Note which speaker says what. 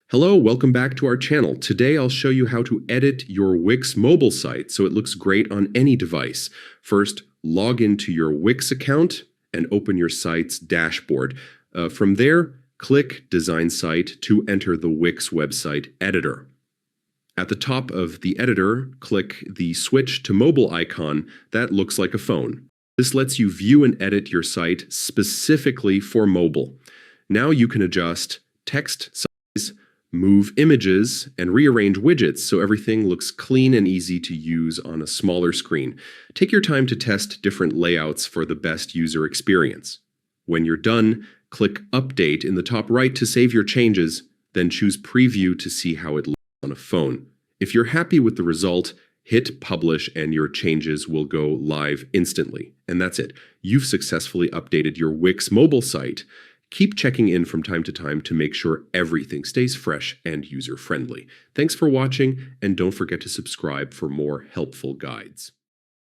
Speaker 1: Hello, welcome back to our channel. Today I'll show you how to edit your Wix mobile site so it looks great on any device. First, log into your Wix account and open your site's dashboard. From there, click Design Site to enter the Wix website editor. At the top of the editor, click the Switch to Mobile icon that looks like a phone. This lets you view and edit your site specifically for mobile. Now you can adjust text size, move images, and rearrange widgets so everything looks clean and easy to use on a smaller screen. Take your time to test different layouts for the best user experience. When you're done, click Update in the top right to save your changes, then choose Preview to see how it looks on a phone. If you're happy with the result, hit Publish and your changes will go live instantly. And that's it. You've successfully updated your Wix mobile site. Keep checking in from time to time to make sure everything stays fresh and user-friendly. Thanks for watching, and don't forget to subscribe for more helpful guides.